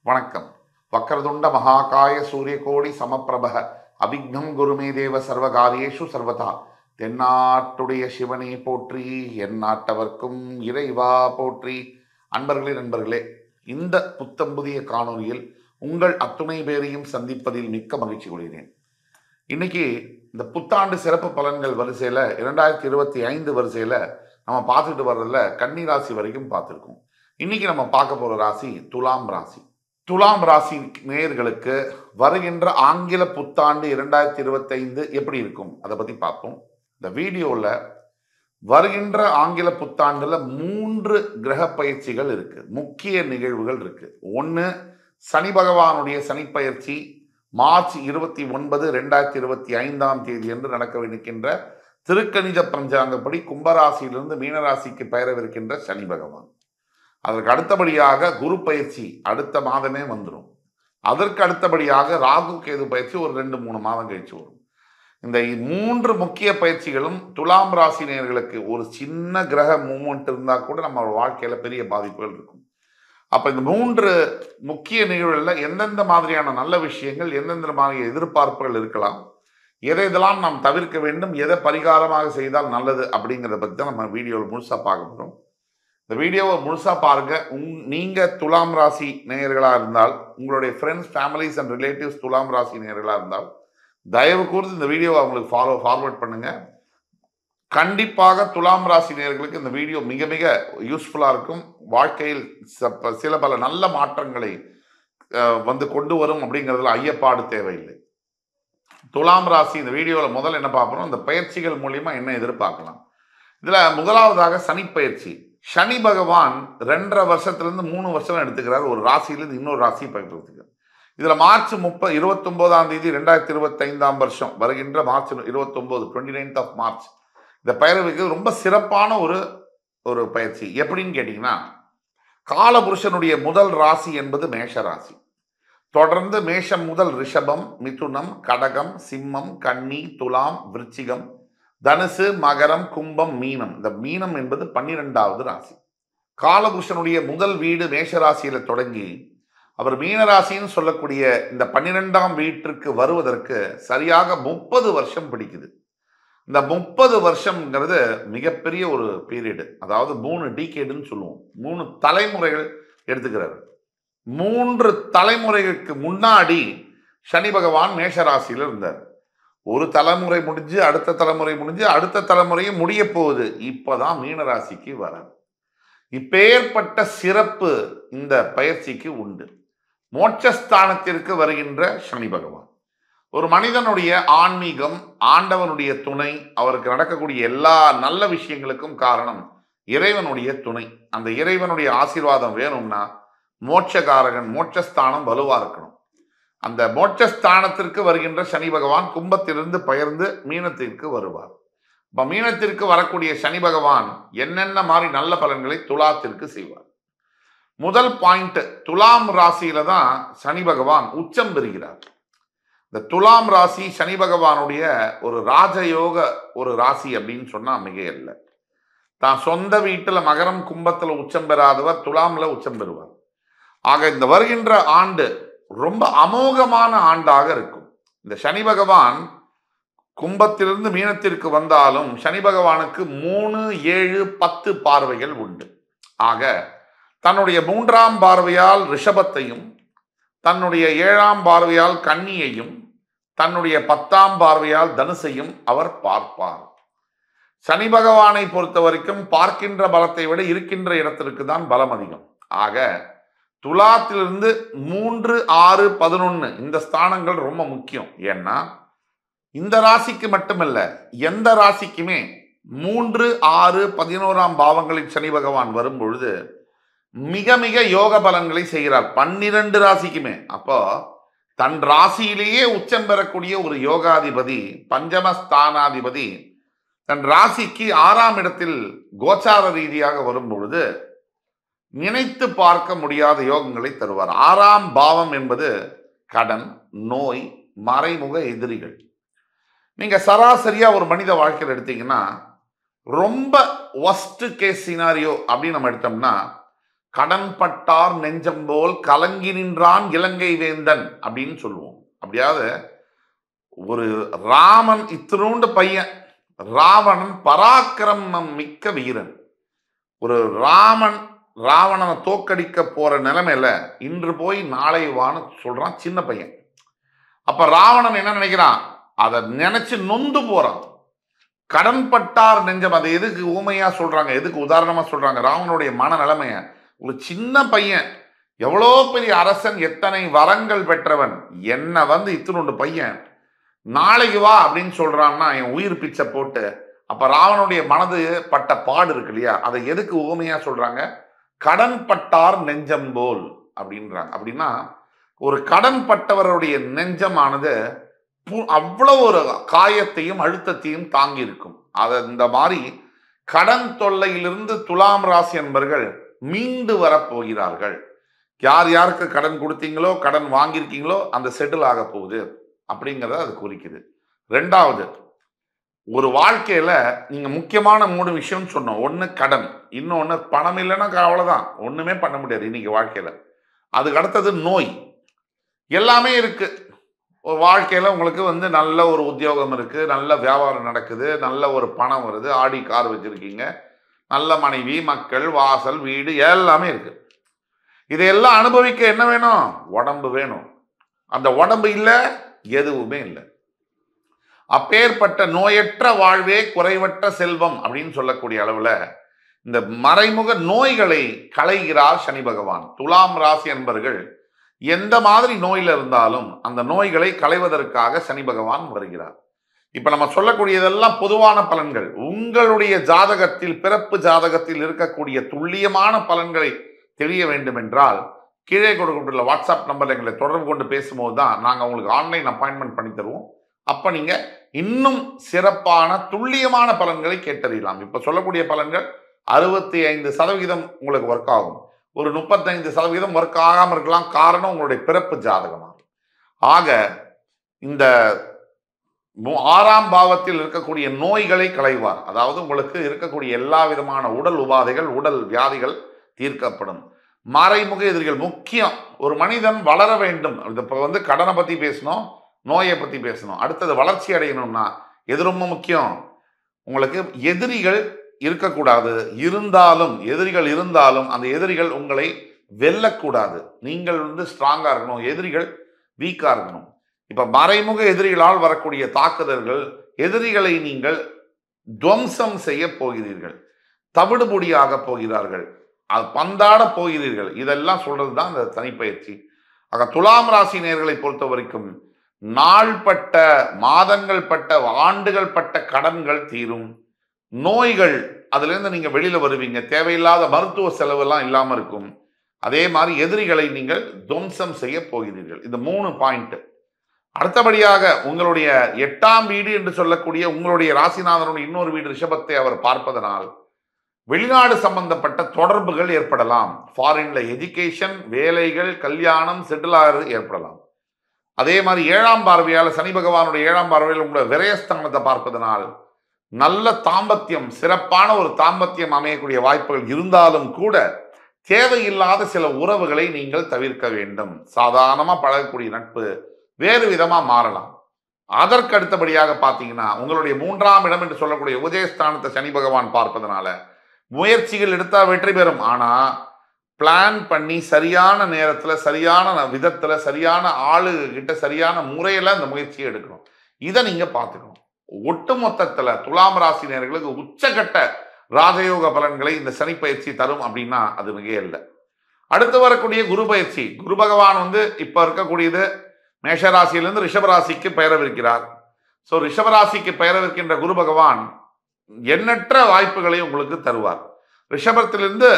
வணக்கம். வக்ரதுண்ட மகாகாய சூரியகோடி சமப்பிரபக அவிக்னம் குருமே தேவ சர்வகாரியேஷு சர்வதா. தென்னாட்டுடைய சிவனே போற்றி, என் நாட்டவர்க்கும் இறைவா போற்றி. நண்பர்களே, இந்த புத்தம் புதிய காணொலியில் உங்கள் அத்துணை பேரையும் சந்திப்பதில் மிக்க மகிழ்ச்சி கொள்கிறேன். இன்னைக்கு இந்த புத்தாண்டு சிறப்பு பலன்கள் வரிசையில் 2025 வரிசையில் நம்ம பார்த்துட்டு வர்றதுல கன்னி ராசி வரைக்கும் பார்த்துருக்கோம். இன்னைக்கு நம்ம பார்க்க போகிற ராசி துலாம் ராசி. துலாம் ராசி நேயர்களுக்கு வருகின்ற ஆங்கில புத்தாண்டு 2025 எப்படி இருக்கும் அதை பற்றி பார்ப்போம். இந்த வீடியோவில் வருகின்ற ஆங்கில புத்தாண்டுல 3 கிரக பயிற்சிகள் இருக்கு, முக்கிய நிகழ்வுகள் இருக்கு. ஒன்று, சனி பகவானுடைய சனிப்பயிற்சி மார்ச் 29, 2025 என்று நடக்கவிருக்கின்ற திருக்கணித பஞ்சாங்கப்படி கும்பராசியிலிருந்து மீனராசிக்கு பெயரவிருக்கின்ற சனி பகவான். அதற்கு அடுத்தபடியாக குரு பயிற்சி அடுத்த மாதமே வந்துடும். அதற்கு அடுத்தபடியாக ராகு கேது பயிற்சி ஒரு 2-3 மாதம் கழிச்சு வரும். இந்த 3 முக்கிய பயிற்சிகளும் துலாம் ராசினியர்களுக்கு ஒரு சின்ன கிரக மூவ்மெண்ட் இருந்தால் கூட நம்ம வாழ்க்கையில் பெரிய பாதிப்புகள் இருக்கும். அப்போ இந்த 3 முக்கிய நிகழ்வுகளில் எந்தெந்த மாதிரியான நல்ல விஷயங்கள், எந்தெந்த மாதிரி எதிர்பார்ப்புகள் இருக்கலாம், எதெல்லாம் நாம் தவிர்க்க வேண்டும், எதை பரிகாரமாக செய்தால் நல்லது அப்படிங்கிறத பற்றி தான் நம்ம வீடியோவில் முழுசாக பார்க்க போகிறோம். இந்த வீடியோவை முழுசாக பாருங்க. நீங்கள் துலாம் ராசி நேயர்களாக இருந்தால், உங்களுடைய ஃப்ரெண்ட்ஸ், ஃபேமிலிஸ் அண்ட் ரிலேட்டிவ்ஸ் துலாம் ராசி நேயர்களாக இருந்தால் தயவு கூர்ந்து இந்த வீடியோவை அவங்களுக்கு ஃபார்வர்ட் பண்ணுங்க. கண்டிப்பாக துலாம் ராசி நேயர்களுக்கு இந்த வீடியோ மிக மிக யூஸ்ஃபுல்லாக இருக்கும். வாழ்க்கையில் சில பல நல்ல மாற்றங்களை வந்து கொண்டு வரும் அப்படிங்கிறதுல ஐயப்பாடு தேவையில்லை. துலாம் ராசி இந்த வீடியோவில் முதல்ல என்ன பார்க்கணும், இந்த பயிற்சிகள் மூலியமா என்ன எதிர்பார்க்கலாம். இதில் முதலாவதாக சனி பயிற்சி. சனி பகவான் 2.5 வருஷத்துலேருந்து 3 வருஷம் எடுத்துக்கிறார் ஒரு ராசியிலிருந்து இன்னொரு ராசி பயிற்சி. இதில் மார்ச் 29 2025 வருஷம் வருகின்ற மார்ச் 29, 29th of March இந்த பயிற்சிக்கு ரொம்ப சிறப்பான ஒரு பயிற்சி. எப்படின்னு கேட்டிங்கன்னா, காலபுருஷனுடைய முதல் ராசி என்பது மேஷ ராசி. தொடர்ந்து மேஷம் முதல் ரிஷபம், மிதுனம், கடகம், சிம்மம், கன்னி, துலாம், விருச்சிகம், தனுசு, மகரம், கும்பம், மீனம். இந்த மீனம் என்பது 12வது ராசி. காலபுருஷனுடைய முதல் வீடு மேஷ ராசியில தொடங்கி அவர் மீனராசின்னு சொல்லக்கூடிய இந்த 12ஆம் வீட்டிற்கு வருவதற்கு சரியாக 30 வருஷம் பிடிக்குது. இந்த 30 வருஷம்ங்கிறது மிகப்பெரிய ஒரு பீரியடு. அதாவது 3 டீகேடுன்னு சொல்லுவோம். 3 தலைமுறைகள் எடுத்துக்கிறார். 3 தலைமுறைகளுக்கு முன்னாடி சனி பகவான் மேஷராசியில் இருந்தார். ஒரு தலைமுறை முடிஞ்சு அடுத்த தலைமுறை முடிஞ்சு அடுத்த தலைமுறையும் முடிய போகுது. இப்பதான் மீனராசிக்கு வராது. இப்பேற்பட்ட சிறப்பு இந்த பயிற்சிக்கு உண்டு. மோட்சஸ்தானத்திற்கு வருகின்ற சனி பகவான் ஒரு மனிதனுடைய ஆன்மீகம், ஆண்டவனுடைய துணை, அவருக்கு நடக்கக்கூடிய எல்லா நல்ல விஷயங்களுக்கும் காரணம் இறைவனுடைய துணை. அந்த இறைவனுடைய ஆசீர்வாதம் வேணும்னா மோட்சகாரகன், மோட்சஸ்தானம் வலுவா இருக்கணும். அந்த மோட்சஸ்தானத்திற்கு வருகின்ற சனி பகவான் கும்பத்திலிருந்து பெயர்ந்து மீனத்திற்கு வருவார். இப்போ மீனத்திற்கு வரக்கூடிய சனி பகவான் என்னென்ன மாதிரி நல்ல பலன்களை துலாத்திற்கு செய்வார். முதல் பாயிண்ட், துலாம் ராசியில தான் சனி பகவான் உச்சம் பெறுகிறார். இந்த துலாம் ராசி சனி பகவானுடைய ஒரு ராஜயோக ஒரு ராசி அப்படின்னு சொன்னா மிக இல்லை. தான் சொந்த வீட்டுல மகரம் கும்பத்துல உச்சம் பெறாதவர் துலாம்ல உச்சம் பெறுவார். ஆக இந்த வருகின்ற ஆண்டு ரொம்ப அமோகமான ஆண்டாக இருக்கும். இந்த சனி பகவான் கும்பத்திலிருந்து மீனத்திற்கு வந்தாலும் சனி பகவானுக்கு 3, 7, 10 பார்வைகள் உண்டு. ஆக தன்னுடைய 3ஆம் பார்வையால் ரிஷபத்தையும், தன்னுடைய 7ஆம் பார்வையால் கன்னியையும், தன்னுடைய 10ஆம் பார்வையால் தனுசையும் அவர் பார்ப்பார். சனி பகவானை பொறுத்த வரைக்கும் பார்க்கின்ற பலத்தை விட இருக்கின்ற இடத்திற்கு தான் பலம் அதிகம். ஆக துலாத்திலிருந்து 3, 6, 11 இந்த ஸ்தானங்கள் ரொம்ப முக்கியம். ஏன்னா இந்த ராசிக்கு மட்டுமல்ல, எந்த ராசிக்குமே 3, 6, 11ஆம் பாவங்களில் சனி பகவான் வரும் பொழுது மிக மிக யோக பலன்களை செய்கிறார். 12 ராசிக்குமே. அப்போ தன் ராசியிலேயே உச்சம் பெறக்கூடிய ஒரு யோகாதிபதி, பஞ்சமஸ்தானாதிபதி தன் ராசிக்கு 6ஆம் இடத்தில் கோச்சார ரீதியாக வரும் பொழுது நினைத்து பார்க்க முடியாத யோகங்களை தருவார். 6ஆம் பாவம் என்பது கடன், நோய், மறைமுக எதிரிகள். நீங்க சராசரியா ஒரு மனித வாழ்க்கையில் எடுத்தீங்கன்னா ரொம்ப ஒஸ்ட் கேஸ் சினாரியோ அப்படின்னு நம்ம எடுத்தோம்னா கடன் பட்டார் நெஞ்சம் போல் கலங்கி நின்றான் இலங்கை வேந்தன் அப்படின்னு சொல்லுவோம். அப்படியாவது ஒரு ராமன் இத்தினூண்டு பையன், ராவணன் பராக்கிரமம் மிக்க வீரன். ஒரு ராவணனை தோக்கடிக்க போற நிலைமையில இன்று போய் நாளை வான்னு சொல்றான் சின்ன பையன். அப்ப ராவணன் என்ன நினைக்கிறான்? அதை நினைச்சு நொந்து போறான். கடன் பட்டார் நெஞ்சம், அதை எதுக்கு ஊமையா சொல்றாங்க, எதுக்கு உதாரணமா சொல்றாங்க? ராவனுடைய மன நிலைமைய. ஒரு சின்ன பையன், எவ்வளோ பெரிய அரசன், எத்தனை வரங்கள் பெற்றவன், என்ன இத்தினோண்டு பையன் நாளைக்கு வா அப்படின்னு சொல்றான்னா என் உயிர் பிச்சை போட்டு. அப்ப ராவனுடைய மனது பட்ட பாடு இருக்கு இல்லையா, அதை எதுக்கு ஊமையா சொல்றாங்க? கடன் பட்டார் நெஞ்சம் போல் அப்படின்றாங்க. அப்படின்னா ஒரு கடன் பட்டவருடைய நெஞ்சமானது அவ்வளவு ஒரு காயத்தையும் அழுத்தத்தையும் தாங்கி இருக்கும். அதை இந்த மாதிரி கடன் தொல்லையிலிருந்து துலாம் ராசி என்பர்கள் மீண்டு வரப்போகிறார்கள். யார் யாருக்கு கடன் கொடுத்தீங்களோ, கடன் வாங்கியிருக்கீங்களோ, அந்த செட்டில் ஆக போகுது அப்படிங்கிறத அது குறிக்குது. ரெண்டாவது, ஒரு வாழ்க்கையில நீங்க முக்கியமான 3 விஷயம் சொன்னோம். ஒன்று கடன், இன்னொன்று பணம் இல்லைன்னா அவ்வளவுதான், ஒண்ணுமே பண்ண முடியாது இன்னைக்கு வாழ்க்கையில. அதுக்கு அடுத்தது நோய். எல்லாமே இருக்கு ஒரு வாழ்க்கையில. உங்களுக்கு நல்ல ஒரு உத்தியோகம் இருக்கு, நல்ல வியாபாரம் நடக்குது, நல்ல ஒரு பணம் வருது, ஆடி கார் வச்சிருக்கீங்க, நல்ல மனைவி, மக்கள், வாசல், வீடு எல்லாமே இருக்கு. இதையெல்லாம் அனுபவிக்க என்ன வேணும்? உடம்பு வேணும். அந்த உடம்பு இல்லை, எதுவுமே இல்லை. அப்பேற்பட்ட நோயற்ற வாழ்வே குறைவற்ற செல்வம் அப்படின்னு சொல்லக்கூடிய அளவுல இந்த மறைமுக நோய்களை களைகிறார் சனி பகவான். துலாம் ராசி என்பர்கள் எந்த மாதிரி நோயில இருந்தாலும் அந்த நோய்களை களைவதற்காக சனி பகவான் வருகிறார். இப்ப நம்ம சொல்லக்கூடியதெல்லாம் பொதுவான பலன்கள். உங்களுடைய ஜாதகத்தில், பிறப்பு ஜாதகத்தில் இருக்கக்கூடிய துல்லியமான பலன்களை தெரிய வேண்டும் என்றால் கீழே கொடுக்கப்பட்டுள்ள வாட்ஸ்அப் நம்பர்ல எங்களை தொடர்பு கொண்டு பேசும்போது தான் நாங்கள் உங்களுக்கு ஆன்லைன் அப்பாயின்மெண்ட் பண்ணி தருவோம். அப்ப நீங்க இன்னும் சிறப்பான துல்லியமான பலன்களை கேட்டறியலாம். இப்ப சொல்லக்கூடிய பலன்கள் 65% உங்களுக்கு ஒர்க் ஆகும், ஒரு 35% ஒர்க் ஆகாம இருக்கலாம். காரணம் உங்களுடைய பிறப்பு ஜாதகமாக. ஆக இந்த 6ஆம் பாவத்தில் இருக்கக்கூடிய நோய்களை களைவார். அதாவது உங்களுக்கு இருக்கக்கூடிய எல்லா விதமான உடல் உபாதைகள், உடல் வியாதிகள் தீர்க்கப்படும். மறைமுக எதிரிகள் முக்கியம். ஒரு மனிதன் வளர வேண்டும். இப்ப கடனை பத்தி பேசணும், நோயை பத்தி பேசணும். அடுத்தது வளர்ச்சி அடையணும்னா எது ரொம்ப முக்கியம்? உங்களுக்கு எதிரிகள் இருக்கக்கூடாது. எதிரிகள் இருந்தாலும் அந்த எதிரிகள் உங்களை வெல்லக்கூடாது. நீங்கள் ஸ்ட்ராங்கா இருக்கணும், எதிரிகள் வீக்கா இருக்கணும். இப்ப மறைமுக எதிரிகளால் வரக்கூடிய தாக்குதல்கள், எதிரிகளை நீங்கள் துவம்சம் செய்ய போகிறீர்கள், தவிடுபொடியாக போகிறார்கள், அது பந்தாட போகிறீர்கள். இதெல்லாம் சொல்றதுதான் இந்த தனிப்பயிற்சி. ஆக துலாம் ராசி நேயர்களை பொறுத்த வரைக்கும் நாள்பட்ட, மாதங்கள் பட்ட, ஆண்டுகள் பட்ட கடன்கள் தீரும். நோய்கள், அதுல இருந்து நீங்க வெளியில வருவீங்க. தேவையில்லாத மருத்துவ செலவு எல்லாம் இல்லாம இருக்கும். அதே மாதிரி எதிரிகளை நீங்கள் துவம்சம் செய்ய போகிறீர்கள். இந்த 3 பாயிண்ட். அடுத்தபடியாக உங்களுடைய 8ஆம் வீடு என்று சொல்லக்கூடிய உங்களுடைய ராசிநாதனுடைய இன்னொரு வீடு ரிஷபத்தை அவர் பார்ப்பதனால் வெளிநாடு சம்பந்தப்பட்ட தொடர்புகள் ஏற்படலாம். ஃபாரின்ல எஜுகேஷன், வேலைகள், கல்யாணம், செட்டில் ஆகிறது ஏற்படலாம். அதே மாதிரி 7ஆம் பார்வையால், சனி பகவானுடைய 7ஆம் பார்வையில் உங்களுடைய விரயஸ்தானத்தை பார்ப்பதனால் நல்ல தாம்பத்தியம், சிறப்பான ஒரு தாம்பத்தியம் அமையக்கூடிய வாய்ப்புகள் இருந்தாலும் கூட தேவையில்லாத சில உறவுகளை நீங்கள் தவிர்க்க வேண்டும். சாதாரணமா பழகக்கூடிய நட்பு வேறு விதமா மாறலாம். அதற்கு அடுத்தபடியாக பார்த்தீங்கன்னா உங்களுடைய 3ஆம் இடம் என்று சொல்லக்கூடிய உதயஸ்தானத்தை சனி பகவான் பார்ப்பதனால முயற்சிகள் எடுத்தா வெற்றி பெறும். ஆனா பிளான் பண்ணி சரியான நேரத்துல, சரியான விதத்துல, சரியான ஆளுகிட்ட, சரியான முறையில அந்த முயற்சியை எடுக்கணும். இதை நீங்க பார்த்துக்கணும். ஒட்டு மொத்தத்துல துலாம் ராசி நேயர்களுக்கு உச்சகட்ட ராஜயோக பலன்களை இந்த சனி பயிற்சி தரும் அப்படின்னா அது மிக இல்லை. அடுத்து வரக்கூடிய குரு பயிற்சி. குரு பகவான் இப்ப இருக்கக்கூடியது மேஷராசியிலிருந்து ரிஷபராசிக்கு பெயரவிருக்கிறார். ஸோ ரிஷபராசிக்கு பெயரவிருக்கின்ற குரு பகவான் எண்ணற்ற வாய்ப்புகளை உங்களுக்கு தருவார். ரிஷபத்திலிருந்து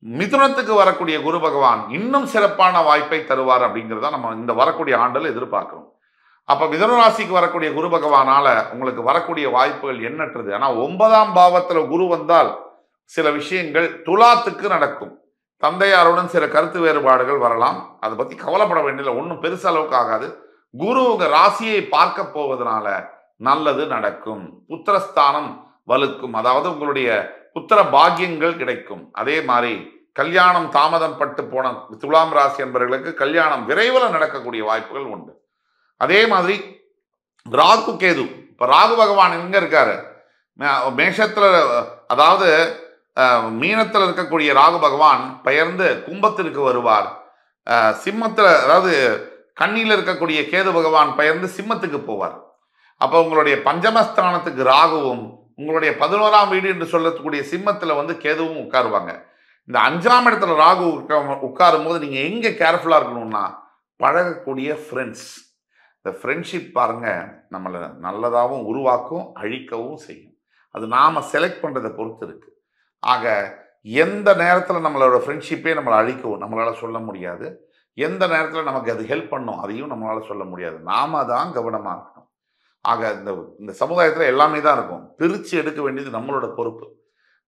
மிதுனத்துக்கு வரக்கூடிய குரு பகவான் இன்னும் சிறப்பான வாய்ப்பை தருவார் அப்படிங்கிறத நம்ம இந்த வரக்கூடிய ஆண்டில் எதிர்பார்க்கிறோம். அப்ப மிதுன ராசிக்கு வரக்கூடிய குரு பகவானால உங்களுக்கு வரக்கூடிய வாய்ப்புகள் எண்ணற்றது. ஆனா 9ஆம் பாவத்துல குரு வந்தால் சில விஷயங்கள் துலாத்துக்கு நடக்கும். தந்தையாருடன் சில கருத்து வேறுபாடுகள் வரலாம். அதை பத்தி கவலைப்பட வேண்டியதில்லை, ஒன்றும் பெருச அளவுக்கு ஆகாது. குரு உங்க ராசியை பார்க்க போவதனால நல்லது நடக்கும். புத்திரஸ்தானம் வலுக்கும், அதாவது உங்களுடைய புத்திர பாக்கியங்கள் கிடைக்கும். அதே மாதிரி கல்யாணம் தாமதம் பட்டு போன துலாம் ராசி என்பவர்களுக்கு கல்யாணம் விரைவில் நடக்கக்கூடிய வாய்ப்புகள் உண்டு. அதே மாதிரி ராகு கேது, இப்ப ராகு பகவான் எங்க இருக்காரு? மேஷத்துல, அதாவது மீனத்தில் இருக்கக்கூடிய ராகு பகவான் பெயர்ந்து கும்பத்திற்கு வருவார். சிம்மத்தில், அதாவது கன்னியில் இருக்கக்கூடிய கேது பகவான் பெயர்ந்து சிம்மத்துக்கு போவார். அப்போ உங்களுடைய பஞ்சமஸ்தானத்துக்கு ராகுவும் உங்களுடைய 11ஆம் வீடு என்று சொல்லக்கூடிய சிம்மத்தில் வந்து கேதுவும் உட்காருவாங்க. இந்த 5ஆம் இடத்துல ராகு உட்காரும் போது நீங்க எங்க கேர்ஃபுல்லா இருக்கணும்னா, பழகக்கூடிய ஃப்ரெண்ட்ஸ், இந்த ஃப்ரெண்ட்ஷிப் பாருங்க நம்மளை நல்லதாகவும் உருவாக்கும், அழிக்கவும் செய்யும். அது நாம செலக்ட் பண்றதை பொறுத்து இருக்கு. ஆக எந்த நேரத்தில் நம்மளோட ஃப்ரெண்ட்ஷிப்பே நம்மளை அழிக்கவும் நம்மளால சொல்ல முடியாது. எந்த நேரத்தில் நமக்கு அது ஹெல்ப் பண்ணும் அதையும் நம்மளால சொல்ல முடியாது. நாம தான் கவனமாக இருக்கணும். ஆக இந்த சமுதாயத்தில் எல்லாமே தான் இருக்கும். பிரித்து எடுக்க வேண்டியது நம்மளோட பொறுப்பு.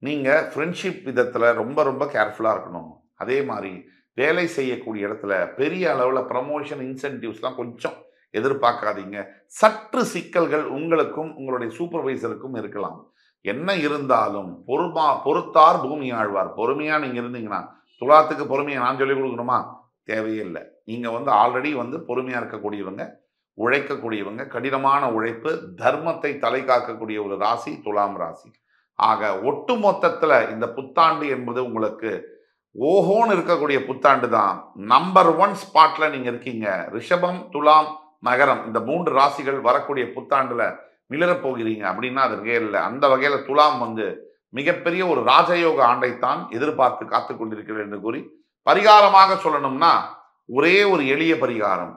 நீங்கள் ஃப்ரெண்ட்ஷிப் விதத்தில் ரொம்ப ரொம்ப கேர்ஃபுல்லாக இருக்கணும். அதே மாதிரி வேலை செய்யக்கூடிய இடத்துல பெரிய அளவில் ப்ரமோஷன் இன்சென்டிவ்ஸ்லாம் கொஞ்சம் எதிர்பார்க்காதீங்க. சற்று சிக்கல்கள் உங்களுக்கும் உங்களுடைய சூப்பர்வைசருக்கும் இருக்கலாம். என்ன இருந்தாலும் பொறுத்தார் பூமி ஆழ்வார். பொறுமையாக நீங்கள் இருந்தீங்கன்னா, துலாத்துக்கு பொறுமையை நான் சொல்லிக் கொடுக்கணுமா? தேவையே இல்லை. நீங்கள் வந்து ஆல்ரெடி வந்து பொறுமையாக இருக்கக்கூடியவங்க, உழைக்கக்கூடியவங்க, கடினமான உழைப்பு, தர்மத்தை தலை காக்கக்கூடிய ஒரு ராசி துலாம் ராசி. ஆக ஒட்டு மொத்தத்தில் இந்த புத்தாண்டு என்பது உங்களுக்கு ஓஹோன்னு இருக்கக்கூடிய புத்தாண்டு தான். நம்பர் 1 ஸ்பாட்ல நீங்க இருக்கீங்க. ரிஷபம், துலாம், மகரம், இந்த 3 ராசிகள் வரக்கூடிய புத்தாண்டுல மிளறப் போகிறீங்க அப்படின்னா அது இல்லை. அந்த வகையில துலாம் வந்து மிகப்பெரிய ஒரு ராஜயோக ஆண்டைத்தான் எதிர்பார்த்து காத்து கொண்டிருக்கிறது என்று கூறி, பரிகாரமாக சொல்லணும்னா ஒரே ஒரு எளிய பரிகாரம்,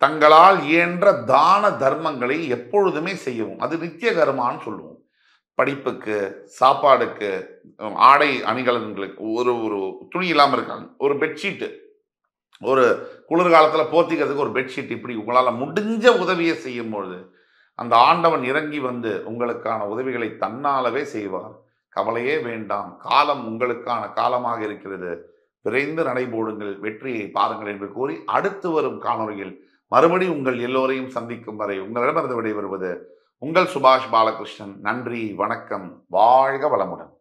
தங்களால் இயன்ற தான தர்மங்களை எப்பொழுதுமே செய்யவும். அது நித்திய கர்மான்னு சொல்லுவோம். படிப்புக்கு, சாப்பாடுக்கு, ஆடை அணிகலன்களுக்கு, ஒரு துணி இல்லாமல் இருக்காங்க, ஒரு பெட்ஷீட்டு, ஒரு குளிர்காலத்தில் போர்த்திக்கிறதுக்கு ஒரு பெட்ஷீட், இப்படி உங்களால் முடிஞ்ச உதவியை செய்யும்பொழுது அந்த ஆண்டவன் இறங்கி வந்து உங்களுக்கான உதவிகளை தன்னாலவே செய்வார். கவலையே வேண்டாம். காலம் உங்களுக்கான காலமாக இருக்கிறது. விரைந்து நடைபோடுங்கள், வெற்றியை பாருங்கள் என்று கூறி அடுத்து வரும் காணொலியில் மறுபடி உங்கள் எல்லோரையும் சந்திக்கும் வரை உங்களிடமிருந்து விடைபெறுவது உங்கள் சுபாஷ் பாலகிருஷ்ணன். நன்றி, வணக்கம், வாழ்க வளமுடன்.